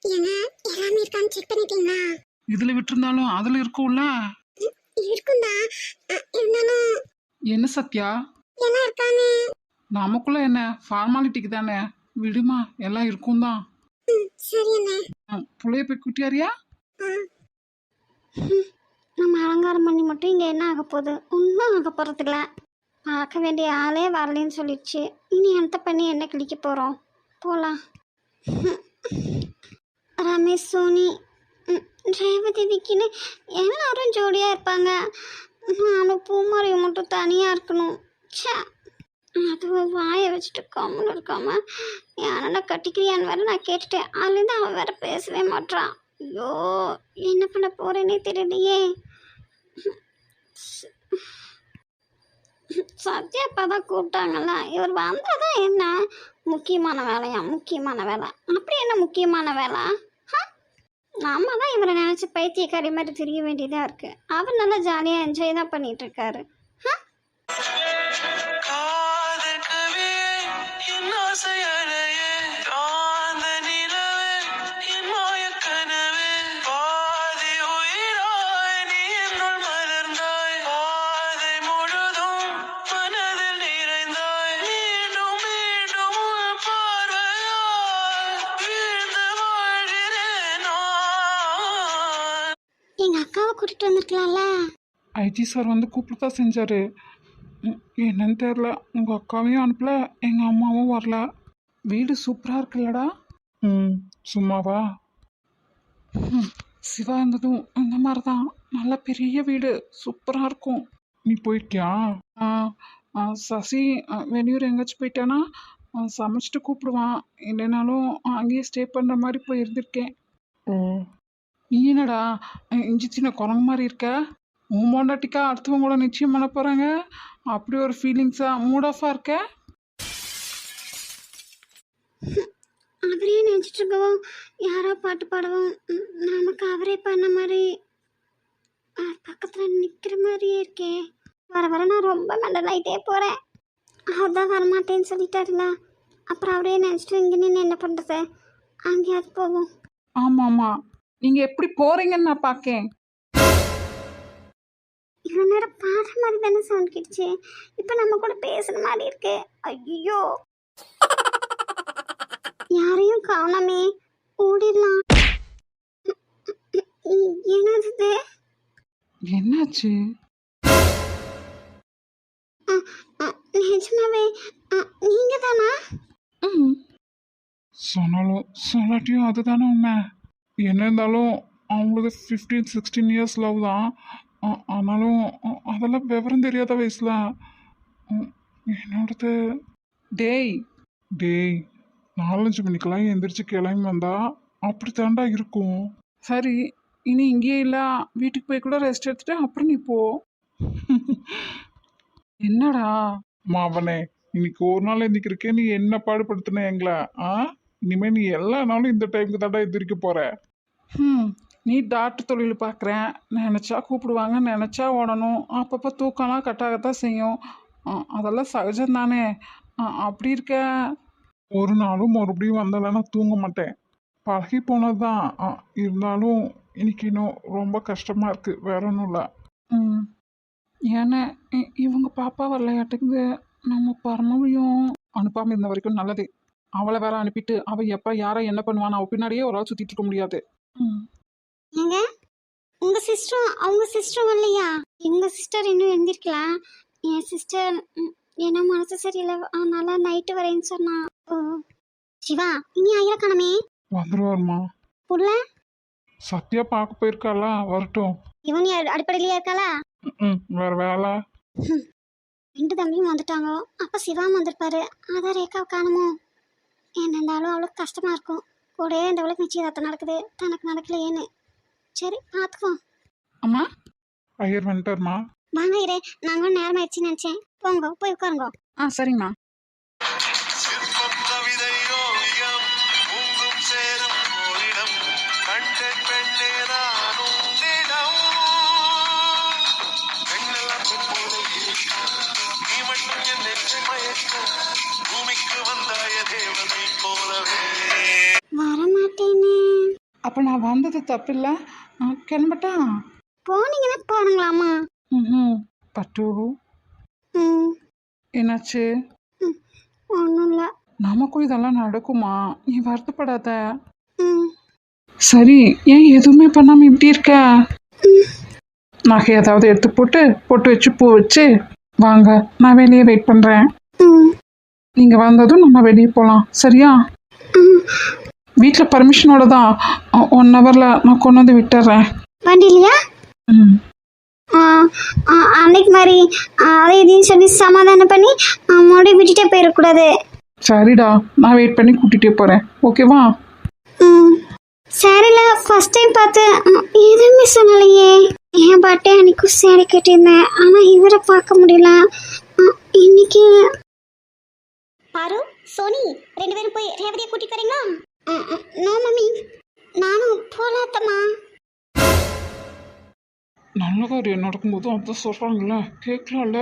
ஏங்க எல்லாமே இருக்கான்னு செக் பண்ணிட்டீங்களா? இதுல விட்டுருந்தாலும் அதுல இருக்கும்ல. இருக்கும்தா, இருந்தாலும் என்ன சத்யா, எல்லாம் இருக்கான்னு. நமக்குள்ள என்ன ஃபார்மாலிட்டிக்கு தானே, விடுமா, எல்லாம் இருக்கும் தான். சரி அண்ணே. புள்ளைய போய் குட்டியாரியா? நம்ம அலங்காரம் பண்ணி மட்டும் இங்கே என்ன ஆக போகுது? ஒன்றும் ஆக போகிறதில்ல. பார்க்க வேண்டிய ஆளே வரலன்னு சொல்லிடுச்சு. இனி எந்த பண்ணி என்ன கிழிக்க போகிறோம்? போகலாம். ரமேஷ், சோனி, ரேவதி, விக்கின்னு எல்லாரும் ஜோடியாக இருப்பாங்க. நானும் பூமாரியை மட்டும் தனியாக இருக்கணும். ச்சே, அதுவும் வாயை வச்சுட்டு கம்முன்னு இருக்காம யாரா கட்டிக்கிறியான்னு வேற நான் கேட்டுட்டேன். அதுலேருந்து அவன் வேற பேசவே மாட்டான். ஐயோ, என்ன பண்ண போறேனே தெரியலையே. சத்யா அப்பா தான் கூப்பிட்டாங்கல்ல, இவர் வந்தாதான் என்ன முக்கியமான வேலையா? முக்கியமான வேலை அப்படி என்ன முக்கியமான வேலை? நம்ம தான் இவரை நினச்சி பைத்தியக்காரி மாதிரி தெரிய வேண்டியதாக இருக்கு. அவர் நல்லா ஜாலியாக என்ஜாய் தான் பண்ணிட்டு இருக்காரு. எங்கள் அக்காவை கூட்டிகிட்டு வந்துருக்கலாம்ல. ஐஜி சார் வந்து கூப்பிட்டு செஞ்சாரு. என்னன்னு தெரில, உங்க அக்காவையும் அனுப்பல, எங்க அம்மாவும் வரல. வீடு சூப்பரா இருக்குல்லடா. சும்மாவா? சிவா இருந்ததும் இந்த மாதிரி தான், நல்ல பெரிய வீடு, சூப்பரா இருக்கும். நீ போயிருக்கியா? சசி வெளியூர் எங்கேயாச்சும் போயிட்டானா சமைச்சிட்டு கூப்பிடுவான், இல்லைனாலும் அங்கேயே ஸ்டே பண்ணுற மாதிரி போய் இருந்திருக்கேன். நீ என்னடா இஞ்சி சின்ன குரங்கு மாதிரி இருக்க? உன் மொண்டாட்டிக்கா அடுத்தவங்கள நிச்சயம் பண்ண போகிறாங்க, அப்படி ஒரு ஃபீலிங்ஸா மூட் ஆஃபாக இருக்க? அவரே நினச்சிட்டு இருக்கவும் யாரோ பாட்டு பாடவும் நமக்கு அவரே பண்ண மாதிரி பக்கத்தில் நிற்கிற மாதிரியே இருக்கே. வர வர நான் ரொம்ப மெண்டலாயிட்டே போகிறேன். அவர் தான் வரமாட்டேன்னு சொல்லிட்டாருல, அப்புறம் அவரே நினச்சிட்டு இங்கே நின்று என்ன பண்ணுறது? அங்கேயாவது போவோம். ஆமாம் ஆமாம், நீங்கள் எப்படி போகிறீங்கன்னு நான் பார்க்கேன். இவ்வளோ நேரம் பாடுற மாதிரி தானே சவுண்ட் கிடுச்சு, இப்போ நம்ம கூட பேசுகிற மாதிரி இருக்கு. ஐயோ, யாரையும் காணோமே, ஓடிடலாம். என்னது? என்னாச்சு? நிஜமாவே நீங்க தானா? சொன்னாலும் சொல்லாட்டியும் அதுதானே உண்மை. என்ன இருந்தாலும் அவங்களுக்கு 15-16 இயர்ஸ் லவ் தான். ஆனாலும் அதெல்லாம் விவரம் தெரியாத வயசுல என்னோடது. டேய் டேய், 4-5 மணிக்கெல்லாம் எந்திரிச்சு கிளம்பி வந்தா அப்படி தாண்டா இருக்கும். சரி, இனி இங்கேயே இல்லை, வீட்டுக்கு போய் கூட ரெஸ்ட் எடுத்துட்டு அப்புறம் நீ போ. என்னடா மாவனே, இன்னைக்கு ஒரு நாள் எந்திரிக்கிறக்கே நீ என்ன பாடுபடுத்தின எங்களை? இனிமே நீ எல்லா நாளும் இந்த டைமுக்கு தாண்டா எந்திரிக்க போற. நீ டாக்டர் தொழில் பார்க்குறேன், நினச்சா கூப்பிடுவாங்க, நினச்சா ஓடணும், அப்பப்போ தூக்கம்லாம் கட்டாகத்தான் செய்யும், அதெல்லாம் சகஜம் தானே. அப்படி இருக்க ஒரு நாளும் மறுபடியும் வந்தாலும் நான் தூங்க மாட்டேன், பழகி போனது தான். இருந்தாலும் இன்னைக்கு இன்னும் ரொம்ப கஷ்டமாக இருக்குது, வேற ஒன்றும் இல்லை. ஏன்னா இவங்க பாப்பா விளையாட்டுக்கு நம்ம பரமவையும் அனுப்பாமல் இருந்த வரைக்கும் நல்லது. அவளை வேற அனுப்பிட்டு அவள் எப்போ யாரை என்ன பண்ணுவான்னு அவள் பின்னாடியே ஒரு ஆள் சுற்றிட்டு இருக்க முடியாது. ஏங்க, உங்க சிஸ்டரும் அவங்க சிஸ்டரும் இல்லையா? எங்க சிஸ்டர் இன்னும் எழுந்திருக்கலாம். என் சிஸ்டர் என்ன மனசு சரியில்லை, அதனால நைட்டு வரேன்னு சொன்னா. சிவா, இனி ஆயிரக்கணமே வந்துருவாருமா. புள்ள சத்யா பார்க்க போயிருக்காளா, வரட்டும். இவன் அடிப்படையிலேயே இருக்காளா? வேற வேலை. 2 தம்பியும் வந்துட்டாங்க, அப்ப சிவாவும் வந்திருப்பாரு. அதான் ரேகாவை காணுமோ. என்ன இருந்தாலும் அவளுக்கு கஷ்டமா இருக்கும். கூட இந்த அவளுக்கு நிச்சயதார்த்தம் நடக்குது, தனக்கு நடக்கலையேன்னு. சரி, பார்த்துக்குவோம். அம்மா, ஐயர் வந்துட்டாருமா. வாங்க ஐயரே, நாங்களும் நேரம் ஆயிடுச்சுன்னு நினைச்சேன். போங்க, போய் உட்காருங்க. சரிங்கம்மா. வரமாட்டேன்னு அப்போ நான் வந்தது தப்பில்லை, கிளம்பட்டா? போனீங்கன்னா பாருங்களாம்மா. ம். பட்டு, ம் என்னாச்சு? ஒன்றும் இல்லை. நமக்கும் இதெல்லாம் நடக்குமா? நீ வருத்தப்படாத. ம் சரி, ஏன் எதுவுமே பண்ணாம இப்படி இருக்க? நகை ஏதாவது எடுத்து போட்டு பொட்டு வச்சு பூ வச்சு வாங்க, நான் வெளியே வெயிட் பண்றேன். ம் நீங்க வந்ததும் நம்ம வெளியே போலாம், சரியா? ம் வீட்டில் பர்மிஷனோட தான் 1 ஹவர்ல நான் கொண்டு வந்து விட்டுறேன். வண்டிலையா? ம். அன்னைக்கு மாதிரி அதை இதையும் சொல்லி சமாதானம் பண்ணி மறுபடியும் விட்டுட்டே போயிடக்கூடாது. சரிடா, நான் வெயிட் பண்ணி கூட்டிகிட்டே போகிறேன், ஓகேவா? ம் சாரில ஃபர்ஸ்ட் டைம் பார்த்து எதுவுமே சொல்லலையே. என் பர்த்டே அன்னைக்கும் சாரி கட்டியிருந்தேன், ஆனால் இவரை பார்க்க முடியல. இன்னைக்கு பாரு, சோனி 2 பேரும் போய் ரேவதியை கூட்டிட்டு வரீங்களா? நோ மம்மி, நானும் போலாத்தம்மா. நல்ல காரியம் நடக்கும்போது அப்போ சொல்கிறாங்களே, கேட்கலாம்ல.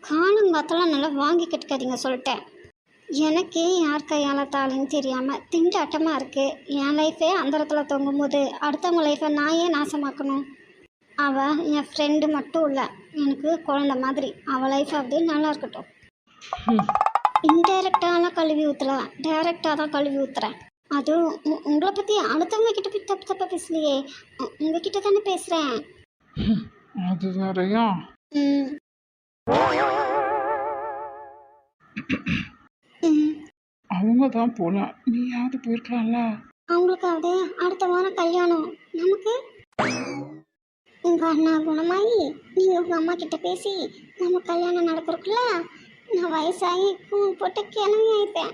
காலங்காத்தெல்லாம் நல்லா வாங்கி கட்டுக்காதீங்க சொல்லிட்டேன். எனக்கே யார் கையால் தாளின்னு தெரியாமல் திண்டாட்டமாக இருக்குது. என் லைஃபே அந்தரத்தில் தொங்கும்போது அடுத்தவங்க லைஃப்பை நான் ஏன் நாசமாக்கணும்? அவள் என் ஃப்ரெண்டு மட்டும் இல்லை, எனக்கு குழந்த மாதிரி. அவள் லைஃப் அப்படியே நல்லா இருக்கட்டும். இன்டைரக்டாலாம் கழுவி ஊற்றலாம், டைரெக்டாக தான் கழுவி ஊற்றுறேன். அதுவும் உங்களை பற்றி அடுத்தவங்க கிட்ட போய் தப்பு தப்பாக பேசலையே, உங்ககிட்ட தானே பேசுகிறேன். அது வேறையா? ம் ம் அவங்க தான் போல, நீயாவது போயிருக்கலாம்ல. அவங்களுக்கு அதே அடுத்த வாரம் கல்யாணம். நமக்கு உங்கள் அண்ணா குணமாயி நீங்கள் உங்கள் அம்மா கிட்ட பேசி நம்ம கல்யாணம் நடக்கிறதுக்குள்ள நான் வயசாகி பூ போட்டு கிளம்பி ஆயிட்டேன்.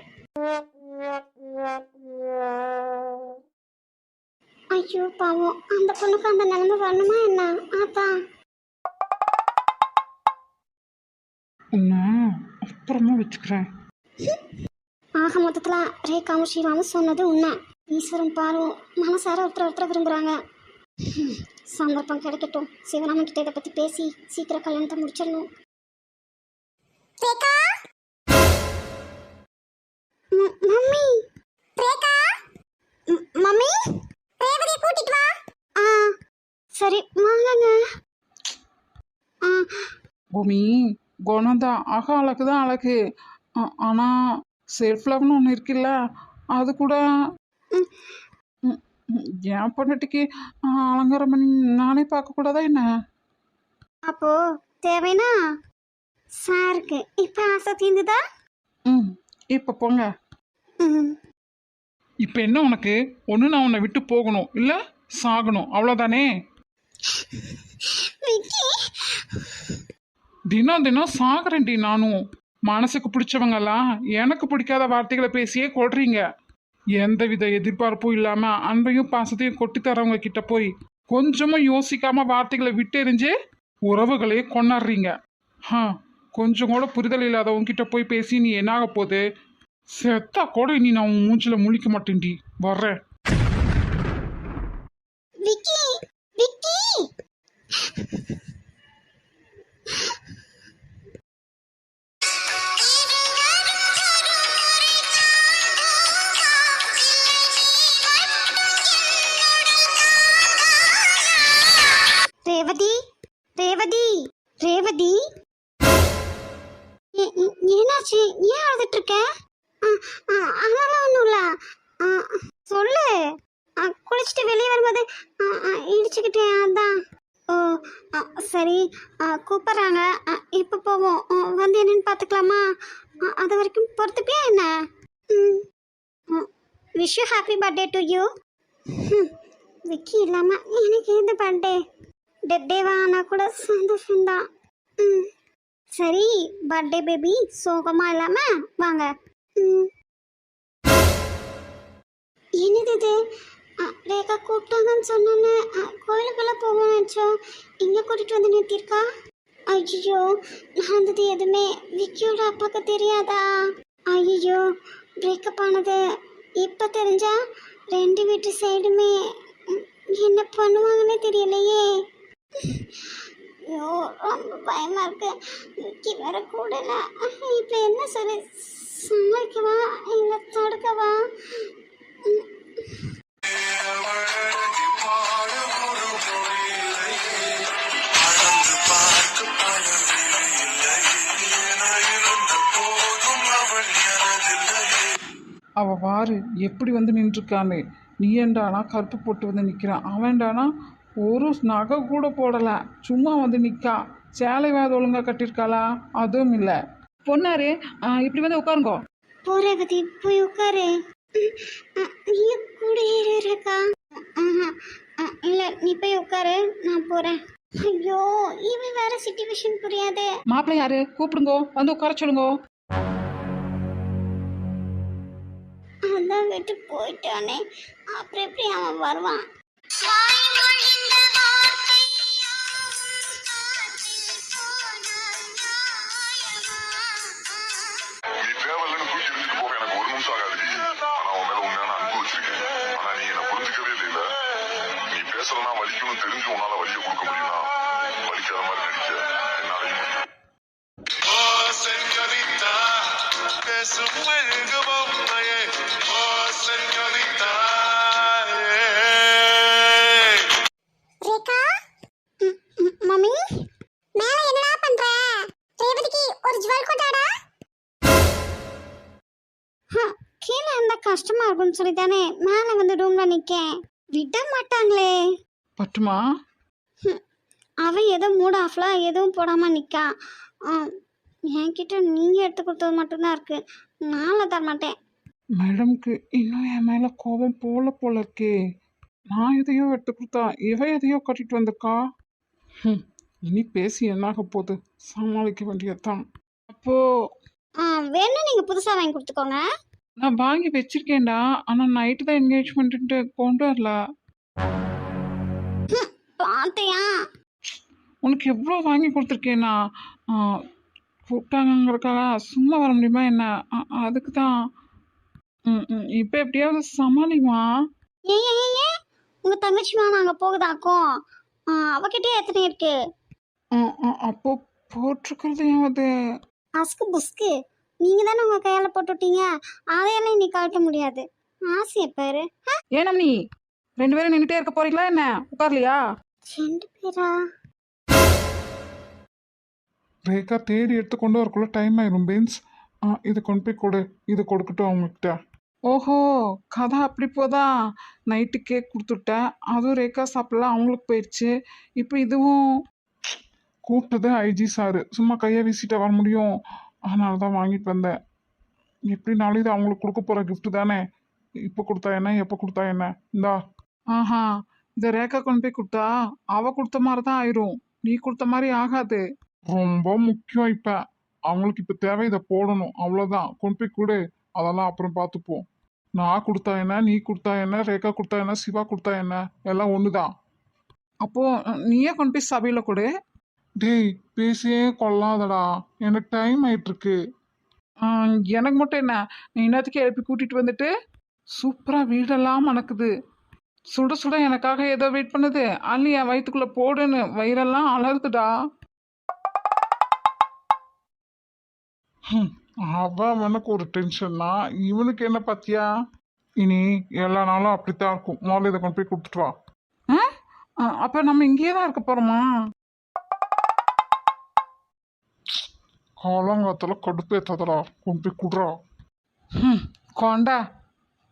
ஐயோ பாவம், அந்த பொண்ணுக்கு அந்த நிலைமை வரணுமா என்ன? அதான் உன்னை அப்புறமா வச்சுக்கிறேன். ஆக மொத்தத்தில் ரேகாவும் ஸ்ரீராமும் சொன்னது உண்மை. ஈஸ்வரன் பாரும் மனசார ஒருத்தர் விரும்புகிறாங்க. சந்தர்ப்பம் கிடைக்கட்டும், சிவராமன் கிட்ட இதை பற்றி பேசி சீக்கிரம் கல்யாணத்தை முடிச்சிடணும். மம்மி, மம்மி ரேவதியை கூட்டிட்டு வா. சரி வாங்க. பூமி, குணம்தான் அழகு தான் அழகு. ஆனால் செல்ஃப் லவ்னு ஒன்று இருக்குல்ல, அது கூட என் பொண்ணுட்டிக்கு அலங்காரம் பண்ணி நானே பார்க்கக்கூடாதா என்ன? அப்போ தேவைன்னா சாருக்கு இப்போ ஆசை தீர்ந்துதா? ம், இப்போ போங்க. ம் இப்போ என்ன உனக்கு? ஒன்று நான் உன்னை விட்டு போகணும், இல்லை சாகணும், அவ்வளோதானே? தினம் தினம் சாகுறேன்டி நானும். மனசுக்கு பிடிச்சவங்கெல்லாம் எனக்கு பிடிக்காத வார்த்தைகளை பேசியே கொள்றீங்க. எந்தவித எதிர்பார்ப்பும் இல்லாம அன்பையும் பாசத்தையும் கொட்டி தரவங்க கிட்ட போய் கொஞ்சமும் யோசிக்காம வார்த்தைகளை விட்டெறிஞ்சு உறவுகளையே கொண்டாடுறீங்க. கொஞ்சம் கூட புரிதல் இல்லாதவங்க கிட்ட போய் பேசி நீ என்னாக போகுது? செத்தா கூட நீ நான் உன் மூஞ்சில முழிக்க மாட்டேன்டி, வர்றேன். விக்கி, விக்கி. ரேவதி, ரேவதி, ரேவதி, என்னாச்சு? ஏன் அழுதுட்டு இருக்க? அதெல்லாம் ஒன்றும் இல்லை, சொல்லு. குளிச்சுட்டு வெளியே வரும்போது இடிச்சுக்கிட்டேன், அதான். ஓ சரி, கூப்பிட்றாங்க, இப்போ போவோம். வந்து என்னன்னு பார்த்துக்கலாமா? அது வரைக்கும் பொறுத்துப்பியா என்ன? Wish you happy birthday to you. Vicky இல்லாமல் எனக்கு எது பர்த்டே? டேவா ஆனால் கூட சந்தோஷம்தான். சரி பர்த்டே பேபி, சோகமாக இல்லாமல் வாங்க. என்னது இது? ரேகா கூப்பிட்டாங்கன்னு சொன்னோன்னு கோயிலுக்கெல்லாம் போகணும்னு நினச்சோம், இங்கே கூட்டிகிட்டு வந்து நிறுத்தியிருக்கா. ஐயோ, நடந்தது எதுவுமே விக்கியோட அப்பாவுக்கு தெரியாதா? ஐயோ, பிரேக்கப் ஆனது இப்போ தெரிஞ்சா 2 வீட்டு சைடுமே என்ன பண்ணுவாங்கன்னே தெரியலையே. ஐயோ, ரொம்ப பயமா இருக்கு. விக்கி வேற கூடல. இப்போ என்ன சொல்லி சமாளிக்கவா இல்லை தடுக்கவா? அவள் வாரு எப்படி வந்து நின்றுருக்கான்னு. நீ ஏண்டானா கருப்பு போட்டு வந்து நிற்கிறான், அவன்டானா ஒரு நகை கூட போடலை, சும்மா வந்து நிற்கா. சேலை வேறு ஒழுங்காக கட்டியிருக்காளா? அதுவும் இல்லை. பொண்ணாரு இப்படி வந்து உட்காருங்கோ. போ ரேவதி, போய் உட்காரு. நீ கூட ஏறிருக்கா? இல்லை, நீ போய் உட்காரு, நான் போகிறேன். ஐயோ, இவன் வேற சிச்சுவேஷன் புரியாது. மாப்பிள்ளை யாரு? கூப்பிடுங்கோ, வந்து உட்கார சொல்லுங்கோ. அதான் விட்டு போயிட்டானே, அப்புறம் எப்படி அவன் வருவான்? நீ தேவையில்லைன்னு தூக்கி எரிஞ்சிட்டு போக எனக்கு ஒரு நிமிஷம் ஆகாது. ஆனா உன் மேல உண்மையான அன்பு வச்சிருக்கேன். ஆனா நீ என்ன புரிஞ்சுக்கவே இல்ல. நீ பேசலன்னா வலிக்கணும் தெரிஞ்சு உன்னால வலியை கொடுக்க முடியும்னா வலிக்காத மாதிரி நடிக்க என்னாலையும் முடியும். ரேகா, மம்மி, மேல என்னடா பண்ற? ரேவதிக்கு ஒரு ஜுவல் கொண்டாடா. கீழே இருந்தா கஷ்டமா இருக்கும்னு சொல்லி தானே மேலே வந்து ரூம்ல நிக்கேன். விட மாட்டாங்களே. பட்டுமா? அவன் ஏதோ மூட் ஆஃப்ல எதுவும் போடாம நிக்கா. என்கிட்ட நீங்க எடுத்து கொடுத்தது மட்டும்தான் இருக்கு, நானும் தர மாட்டேன். மேடம்க்கு இன்னும் என் மேலே கோபம் போல இருக்கே. நான் எதையோ எடுத்து கொடுத்தா இவ எதையோ கட்டிட்டு வந்திருக்கா. இனி பேசி என்னாக போகுது, சமாளிக்க வேண்டியதுதான். அப்போ வேணா நீங்க புதுசா வாங்கி கொடுத்துக்கோங்க. நான் வாங்கி வச்சிருக்கேன்டா, ஆனால் நைட்டு தான் என்கேஜ்மெண்ட்டு கொண்டு வரல. பாத்தியா? உனக்கு எவ்வளோ வாங்கி கொடுத்துருக்கேன்னா, கூப்பிட்டாங்கங்கிறக்காக சும்மா வர முடியுமா என்ன? அதுக்கு தான். இப்போ எப்படியாவது சமாளிமா. ஏன் உங்க தங்கச்சி மேல அங்க போகுதாக்கும்? அவகிட்டே எத்தனை இருக்கு? அப்போ போட்டிருக்கிறது ஏவது அஸ்கு புஸ்கு நீங்க தானே உங்க கையால போட்டு விட்டீங்க, அதையெல்லாம் நீ கழட்ட முடியாது. ஆசைய பாரு. ஏன்னா நீ 2 பேரும் நின்றுட்டே இருக்க போறீங்களா என்ன? உட்கார்லையா? 2 பேரா? ரேகா தேடி எடுத்து கொண்டு வரக்குள்ள டைம் ஆயிரும் பென்ஸ். இதை கொண்டு போய் கொடு, இதை கொடுக்கட்டும் அவங்ககிட்ட. ஓஹோ, கதை அப்படி போதா? நைட்டு கேக் கொடுத்துட்டேன், அதுவும் ரேகா சாப்பிடலாம், அவங்களுக்கு போயிடுச்சு. இப்போ இதுவும் கூப்பிட்டது ஐஜி சாரு, சும்மா கையை வீசிட்டு வர முடியும், அதனால தான் வாங்கிட்டு வந்தேன். எப்படினாலும் இது அவங்களுக்கு கொடுக்க போகிற கிஃப்ட் தானே. இப்போ கொடுத்தா என்ன, எப்போ கொடுத்தா என்ன? இந்தா. ஆஹா, இந்த ரேகா கொண்டு போய் கொடுத்தா அவ கொடுத்த மாதிரி தான் ஆயிரும், நீ கொடுத்த மாதிரி ஆகாது. ரொம்ப முக்கியம் இப்போ அவங்களுக்கு. இப்போ தேவை இதை போடணும், அவ்வளோதான். கொண்டு போய் கொடு, அதெல்லாம் அப்புறம் பார்த்துப்போம். நான் கொடுத்தா என்ன, நீ கொடுத்தா என்ன, ரேகா கொடுத்தா என்ன, சிவா கொடுத்தா என்ன, எல்லாம் ஒன்று தான். அப்போ நீயே கொண்டு போய் சபையில் கொடு. டேய், பேசியே கொள்ளாதடா, எனக்கு டைம் ஆயிட்டுருக்கு. எனக்கு மட்டும் என்ன, நீ இன்னத்துக்கு எழுப்பி கூட்டிகிட்டு வந்துட்டு சூப்பராக வீடெல்லாம் மணக்குது. சுட சுட எனக்காக ஏதோ வெயிட் பண்ணுது, அள்ளி என் வயிற்றுக்குள்ளே போடுன்னு வயிறெல்லாம் அலறுதுடா. அவன் எனக்கு ஒரு டென்ஷன்னா, இவனுக்கு என்ன பார்த்தியா? இனி எல்லா நாளும் அப்படித்தான் இருக்கும். முதல்ல இதை கொண்டு போய் கொடுத்துட்டு வா. அப்போ நம்ம இங்கேயே தான் இருக்க போகிறோமா? காலங்காத்தில் கடுப்பேற்றதடா, கொண்டு போய் குடுறா. கொண்டா.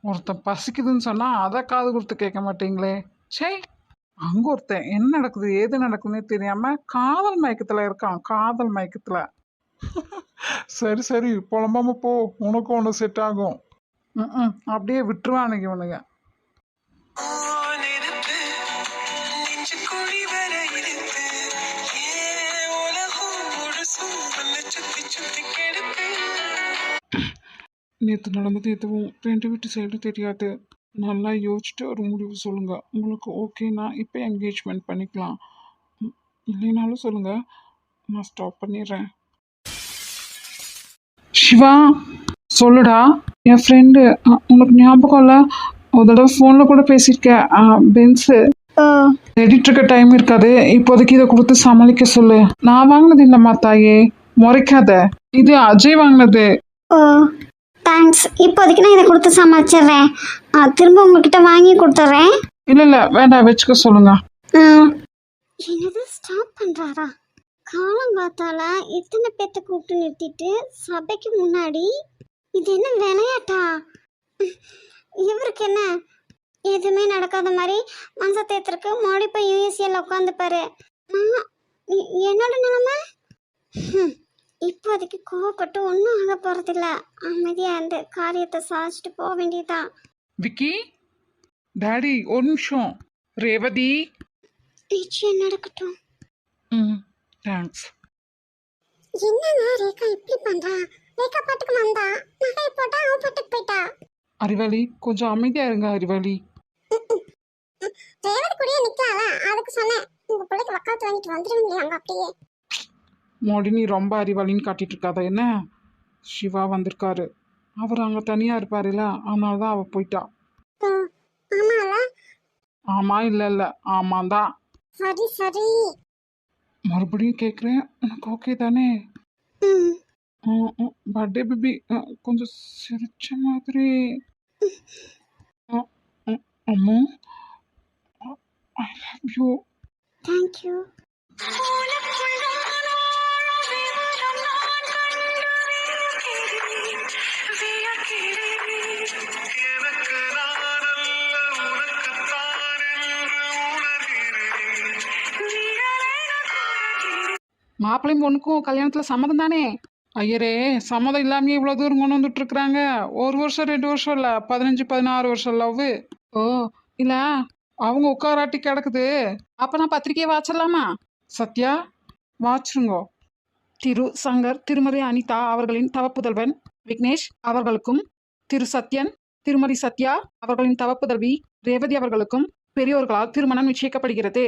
ஒருத்தன் பசிக்குதுன்னு சொன்னால் அதை காது கொடுத்து கேட்க மாட்டீங்களே. சரி, அங்கே ஒருத்தன் என்ன நடக்குது ஏது நடக்குதுன்னே தெரியாமல் காதல் மயக்கத்தில் இருக்கான், காதல் மயக்கத்தில். சரி சரி, புலம்பாம போ, உனக்கும் ஒன்று செட் ஆகும். அப்படியே விட்டுருவானுங்க இவனுங்க. நேற்று நடந்தது எதுவும் 2 வீட்டு சைடு தெரியாது. நல்லா யோசிச்சுட்டு ஒரு முடிவு சொல்லுங்கள். உங்களுக்கு ஓகேனா இப்போ என்கேஜ்மெண்ட் பண்ணிக்கலாம், இல்லைனாலும் சொல்லுங்கள், நான் ஸ்டாப் பண்ணிடுறேன். சிவா, சொல்லுடா. என் ஃப்ரெண்டு, உனக்கு ஞாபகம் இல்லை, ஒரு தடவை ஃபோனில் கூட பேசியிருக்கேன், பென்ஸு. தேடிட்டு இருக்க டைம் இருக்காது, இப்போதைக்கு இதை கொடுத்து சமாளிக்க சொல்லு. நான் வாங்கினது இல்லைம்மா தாயே, முறைக்காத, இது அஜய் வாங்கினது. தேங்க்ஸ், இப்போதைக்கு நான் இதை கொடுத்து சமாளிச்சிடுறேன், திரும்ப உங்ககிட்ட வாங்கி கொடுத்துட்றேன். இல்லை வேண்டாம், வச்சுக்க சொல்லுங்க. என்னது ஸ்டாப் பண்ணுறாரா? காலங்காத்தால எத்தனை பேர்த்த கூப்பிட்டு நிறுத்திட்டு சபைக்கு முன்னாடி, இது என்ன விளையாட்டா? அவருக்கு என்ன எதுவுமே நடக்காத மாதிரி மனசை தேத்துறதுக்கு மறுபடியும் போய் யூஎஸ்ஏல உட்காந்துப்பாரு. என்னோட நிலைமை இப்போதைக்கு கோவப்பட்டு ஒன்றும் ஆக போறதில்ல. அமைதியா இருந்து காரியத்தை சாதிச்சுட்டு போக வேண்டியதுதான். விக்கி, டாடி ஒரு நிமிஷம். ரேவதி. நிச்சயம் நடக்கட்டும். ம், தேங்க்ஸ். என்னங்க ரேகா இப்படி பண்றா? ரேகா பாட்டுக்கு வந்தா, நகையை போட்டா, அவன் பாட்டுக்கு போயிட்டா. அறிவாளி, கொஞ்சம் அமைதியா இருங்க அறிவாளி. ரேவதி கூடயே நிக்கலாம்ல, அதுக்கு சொன்னேன். உங்க பிள்ளைக்கு வக்காலத்து வாங்கிட்டு வந்துருவீங்களே அங்க அப்படியே. மோடி நீ ரொம்ப அறிவாளின்னு காட்டிட்டு இருக்காத என்ன? சிவா வந்திருக்காரு, அவர் அங்கே தனியாக இருப்பாருல்ல, அதனால தான் அவள் போயிட்டா. ஓ, ஆமால. ஆமா இல்லை இல்லை ஆமாம் தான். சரி சரி. மறுபடியும் கேட்குறேன், உனக்கு ஓகே தானே? பர்த்டே பேபி கொஞ்சம் சிரிச்ச மாதிரி. அம்மா, ஐ லவ் யூ. தேங்க்யூ. மாப்பிள்ளையும் பொண்ணுக்கும் கல்யாணத்தில் சம்மதம் தானே? ஐயரே, சம்மதம் இல்லாமையே இவ்வளோ தூரம் கொண்டு வந்துட்டு இருக்கிறாங்க. 1 வருஷம் 2 வருஷம் இல்லை, 15 16 வருஷம் லவ். ஓ இல்லை, அவங்க உட்காராட்டி கிடக்குது. அப்போ நான் பத்திரிக்கையை வாச்சிடலாமா? சத்யா, வாச்சிருங்கோ. திரு சங்கர் திருமதி அனிதா அவர்களின் தவப்புதல்வன் விக்னேஷ் அவர்களுக்கும், திரு சத்யன் திருமதி சத்யா அவர்களின் தவப்புதல்வி ரேவதி அவர்களுக்கும் பெரியோர்களால் திருமணம் நிச்சயிக்கப்படுகிறது.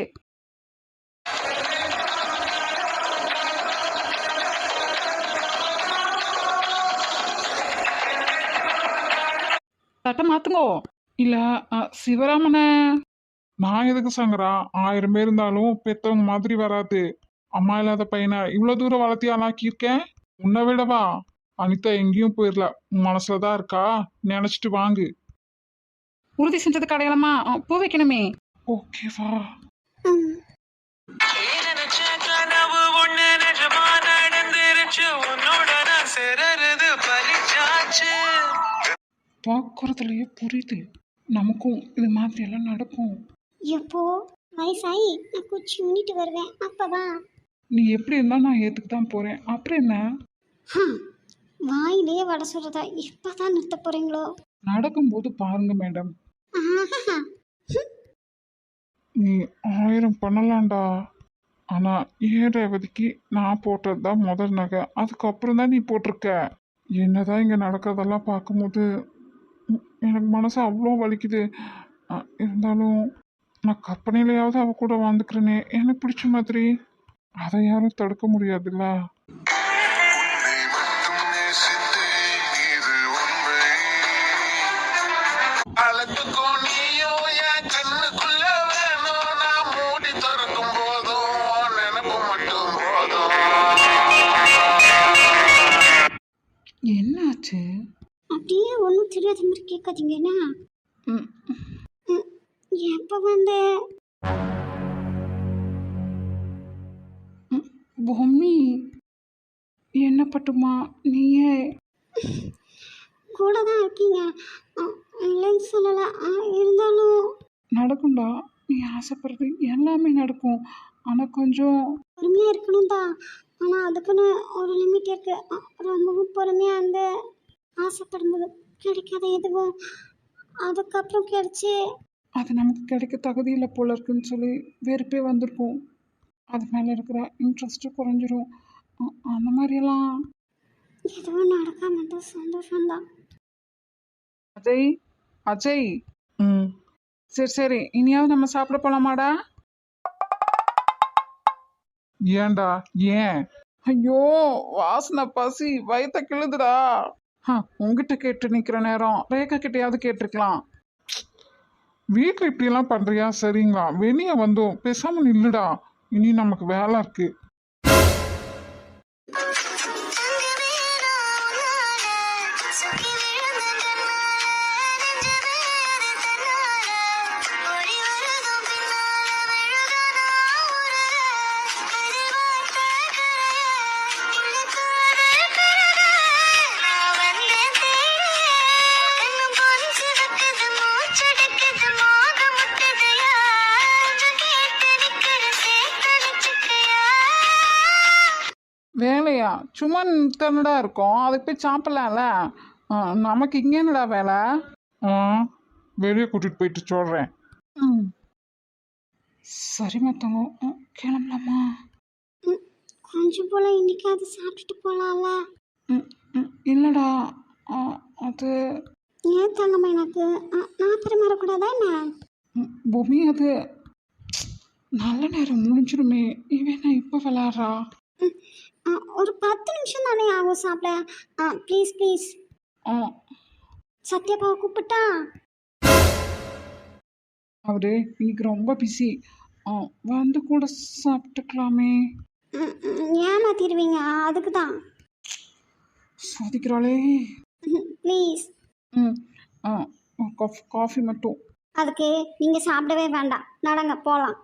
சட்டம் மாத்துங்கோ. இல்ல சிவராமன. நான் எதுக்கு சங்கரா? 1000 பேர் இருந்தாலும் பெத்தவங்க மாதிரி வராது. அம்மா இல்லாத பையனை இவ்வளவு தூரம் வளர்த்தி ஆளாக்கியிருக்கேன். உன்னை விடவா? அனிதா எங்கேயும் போயிடல, உன் மனசுலதான் இருக்கா, நினைச்சிட்டு வாங்கு. உறுதி செஞ்சது கடையலமா, பூ வைக்கணுமே. ஓகேவா? பார்க்கறதுலயே புரியுது, நமக்கும் இது மாதிரி எல்லாம் நடக்கும். எப்போ வயசாயி நான் குச்சி ஊனிட்டு வருவேன் அப்பதான். நீ எப்படி இருந்தா நான் ஏத்துக்கு தான் போறேன், அப்புறம் என்ன? வாயிலே வடை சொல்றதா இப்பதான் நிறுத்த போறீங்களோ? நடக்கும்போது பாருங்க மேடம். நீ 1000 பண்ணலாம்டா, ஆனா ஏன் ரேவதிக்கு நான் போட்டதுதான் முதல் நகை, அதுக்கப்புறம் தான் நீ போட்டிருக்க. என்னதான் இங்க நடக்கிறதெல்லாம் பார்க்கும்போது எனக்கு மனசு அவ்வளோ வலிக்குது. இருந்தாலும் நான் கற்பனையிலையாவது அவ கூட வாழ்ந்துக்கிறேனே எனக்கு பிடிச்ச மாதிரி. அதை யாரும் தடுக்க முடியாதுல்ல. என்னாச்சு? அப்படியே ஒன்றும் தெரியாத மாதிரி கேட்காதீங்கன்னா. எப்போ வந்து பொம்மி என்ன பட்டுமா? நீயே கூட தான் இருக்கீங்க, இல்லைன்னு சொல்லலை. இருந்தாலும் நடக்கும்டா, நீ ஆசைப்படுறது எல்லாமே நடக்கும். ஆனால் கொஞ்சம் பொறுமையாக இருக்கணும் தான். ஆனால் அதுக்குன்னு ஒரு லிமிட் இருக்கு. ரொம்பவும் பொறுமையாக இருந்து ஆசைப்படும்போது கிடைக்காத எதுவும் அதுக்கப்புறம் கிடைச்சி அது நமக்கு கிடைக்க தகுதி இல்லை போல இருக்குன்னு சொல்லி வெறுப்பே வந்திருக்கும். அது மேலே இருக்கிற இன்ட்ரெஸ்ட்டு குறைஞ்சிரும். அந்த மாதிரியெல்லாம் எதுவும் நடக்காம தான் சந்தோஷம்தான். அஜய், அஜய். சரி சரி, இனியாவது நம்ம சாப்பிட போலாமாடா? ஏன்டா? ஏன்? ஐயோ, வாசனை பசி வயிற்ற கிழுதுடா. உங்ககிட்ட கேட்டு நிக்கிற நேரம் ரேகா கிட்டையாவது கேட்டிருக்கலாம். வீட்டில் இப்படியெல்லாம் பண்றியா? சரிங்களா, வெளியே வந்தோம், பேசாம நில்லுடா, இனி நமக்கு வேலை இருக்கு. முட்டுது மோகம் முட்டுதையா கேட்டு நிக்கிற சேர்த்து நிச்சுக்கையா. வேலையா சும்மா தன்னடா இருக்கோம், அதுக்கு போய் சாப்பிடலாம்ல. நமக்கு இங்கே என்னடா வேலை? வெளியே கூட்டிட்டு போயிட்டு சொல்கிறேன். ம் சரிம்மா தங்கம், கிளம்பலாமா? கொஞ்சம் போல இன்னைக்காவது சாப்பிட்டுட்டு போலாம்ல. இல்லைடா, அது ஏன் தங்கம்மா எனக்கு நான் பரிமாறக்கூடாதா என்ன? பூமி, அது நல்ல நேரம் முடிஞ்சிருமே, இவன் நான் இப்போ விளாட்றா. ஒரு 10 நிமிஷம் தானே ஆகும் சாப்பிட. Please please. சத்யாப்பாவை கூப்பிட்டா? அவரு இன்னைக்கு ரொம்ப பிஸி, வந்து கூட சாப்பிட்டுக்கலாமே. ஏமாத்திடுவீங்க, அதுக்கு தான். சாதிக்கிறாளே. ப்ளீஸ். காஃபி மட்டும். அதுக்கு நீங்கள் சாப்பிடவே வேண்டாம், நடங்க போகலாம்.